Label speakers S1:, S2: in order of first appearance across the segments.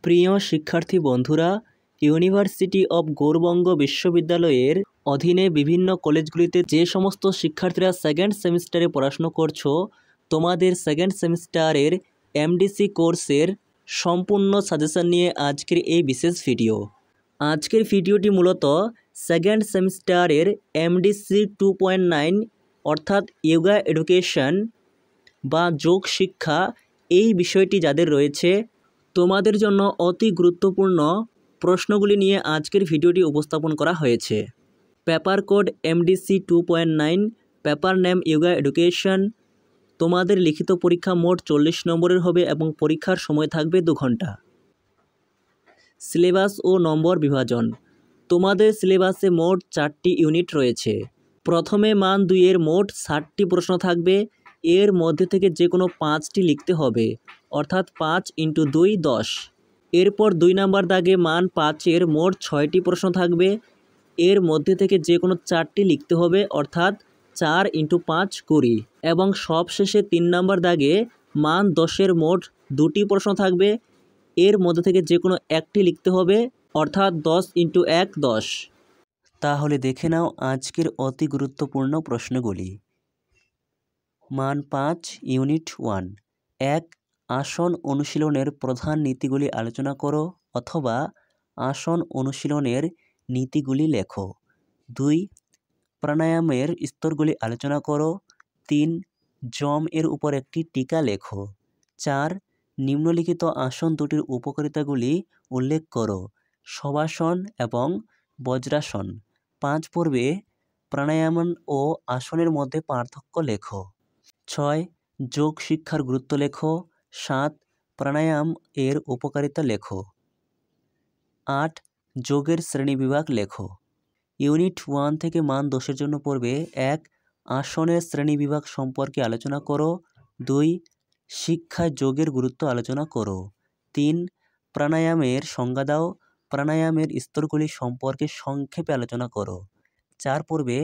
S1: প্রিয় শিক্ষার্থী বন্ধুরা, ইউনিভার্সিটি অব গৌড়বঙ্গ বিশ্ববিদ্যালয়ের অধীনে বিভিন্ন কলেজগুলিতে যে সমস্ত শিক্ষার্থীরা সেকেন্ড সেমিস্টারে পড়াশুনো করছো, তোমাদের সেকেন্ড সেমিস্টারের এমডিসি কোর্সের সম্পূর্ণ সাজেশন নিয়ে আজকের এই বিশেষ ভিডিও। আজকের ভিডিওটি মূলত সেকেন্ড সেমিস্টারের এমডিসি 2.9 অর্থাৎ যোগা এডুকেশন বা যোগ শিক্ষা, এই বিষয়টি যাদের রয়েছে তোমাদের জন্য অতি গুরুত্বপূর্ণ প্রশ্নগুলি নিয়ে আজকের ভিডিওটি উপস্থাপন করা হয়েছে। Paper code MDC 2.9, paper name yoga education. তোমাদের লিখিত পরীক্ষা মোট 40 নম্বরের হবে এবং পরীক্ষার সময় থাকবে 2 ঘন্টা। সিলেবাস ও নম্বর বিভাজন। তোমাদের সিলেবাসে মোট 4টি ইউনিট রয়েছে। প্রথমে মান 2 এর মোট 60টি প্রশ্ন থাকবে। এর মধ্যে থেকে যে কোনো 5টি লিখতে হবে, অর্থাৎ 5 × 2 10। এরপর 2 নাম্বার দাগে মান 5 এর মোট 6টি প্রশ্ন থাকবে। এর মধ্যে থেকে যে কোনো 4টি লিখতে হবে, অর্থাৎ 4 × 5 20। এবং সবশেষে 3 নাম্বার দাগে মান 10 এর মোট 2টি প্রশ্ন থাকবে। এর মধ্যে থেকে যে কোনো 1টি লিখতে হবে, অর্থাৎ 10 × 1 10। তাহলে দেখে নাও আজকের অতি গুরুত্বপূর্ণ প্রশ্নগুলি। মান 5, ইউনিট 1। 1. আসন অনুশীলনের প্রধান নীতিগুলি আলোচনা করো অথবা আসন অনুশীলনের নীতিগুলি লেখো। 2. প্রাণায়ামের স্তরগুলি আলোচনা করো। 3. যম এর উপর একটি টিকা লেখো। 4. নিম্নলিখিত আসন দুটির উপকারিতাগুলি উল্লেখ করো। শবাসন এবং বজ্রাসন। 5 পর্বে প্রাণায়াম ও আসনের মধ্যে পার্থক্য লেখো। 6. যোগ শিক্ষার গুরুত্ব লেখো। 7. প্রাণায়াম এর উপকারিতা লেখো। 8. যোগের শ্রেণীবিভাগ লেখো। ইউনিট 1 থেকে মান 10 জন্য পড়বে 1. আসনের শ্রেণীবিভাগ সম্পর্কে আলোচনা করো। 2. শিক্ষায় যোগের গুরুত্ব আলোচনা করো। 3. প্রাণায়ামের সংজ্ঞা দাও। প্রাণায়ামের স্তরগুলি সম্পর্কে সংক্ষেপে আলোচনা করো। 4 পর্বে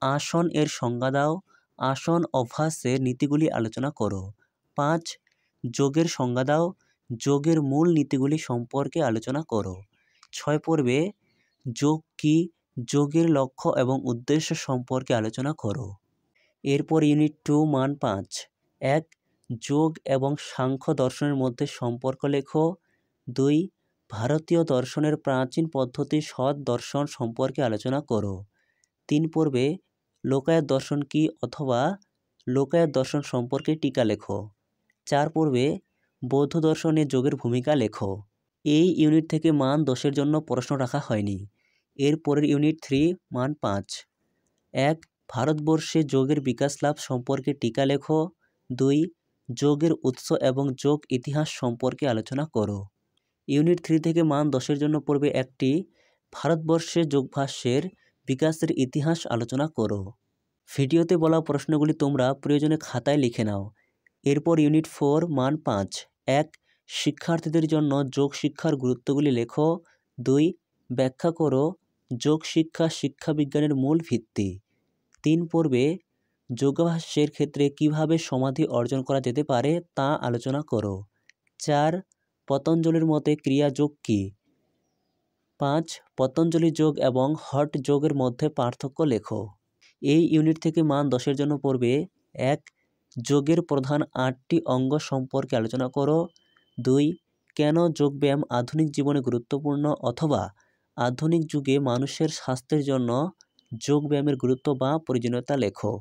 S1: আসন এর সংজ্ঞা দাও। আসন অভ্যাসের নীতিগুলি আলোচনা করো। 5. যোগের সংজ্ঞা দাও। যোগের মূল নীতিগুলি সম্পর্কে আলোচনা করো। 6 পর্বে যোগ কী, যোগের লক্ষ্য এবং উদ্দেশ্য সম্পর্কে আলোচনা করো। এরপর ইউনিট 2 মান 5। 1. যোগ এবং সাংখ্য দর্শনের মধ্যে সম্পর্ক লেখো। 2. ভারতীয় দর্শনের প্রাচীন পদ্ধতি সৎ দর্শন সম্পর্কে আলোচনা করো। 3 পর্বে লোকায়ত দর্শন কী অথবা লোকায়ত দর্শন সম্পর্কে টিকা লেখো। 4 পর্বে বৌদ্ধ দর্শনে যোগের ভূমিকা লেখো। এই ইউনিট থেকে মান 10 জন্য প্রশ্ন রাখা হয়নি। এর পরের ইউনিট 3 মান 5। 1. ভারতবর্ষে যোগের বিকাশ লাভ সম্পর্কে টিকা লেখো। 2. যোগের উৎস এবং যোগ ইতিহাস সম্পর্কে আলোচনা করো। ইউনিট 3 থেকে মান 10 জন্য পড়বে একটি ভারতবর্ষে যোগভাষ্যের বিকাশের ইতিহাস আলোচনা করো। ভিডিওতে বলা প্রশ্নগুলি তোমরা প্রয়োজনে খাতায় লিখে নাও। এরপর ইউনিট 4 মান 5। 1. শিক্ষার্থীদের জন্য যোগ শিক্ষার গুরুত্বগুলি লেখো। 2. ব্যাখ্যা করো যোগ শিক্ষা শিক্ষাবিজ্ঞানের মূল ভিত্তি। 3 পর্বে যোগাভ্যাসের ক্ষেত্রে কিভাবে সমাধি অর্জন করা যেতে পারে তা আলোচনা করো। 4. পতঞ্জলির মতে ক্রিয়া যোগ কী। 5. পতঞ্জলি যোগ এবং হঠ যোগের মধ্যে পার্থক্য লেখো। এই ইউনিট থেকে মান 10 জন্য পড়বে 1. যোগের প্রধান 8টি অঙ্গ সম্পর্কে আলোচনা করো। 2. কেন যোগব্যায়াম আধুনিক জীবনে গুরুত্বপূর্ণ অথবা আধুনিক যুগে মানুষের স্বাস্থ্যের জন্য যোগব্যায়ামের গুরুত্ব বা প্রয়োজনীয়তা লেখো।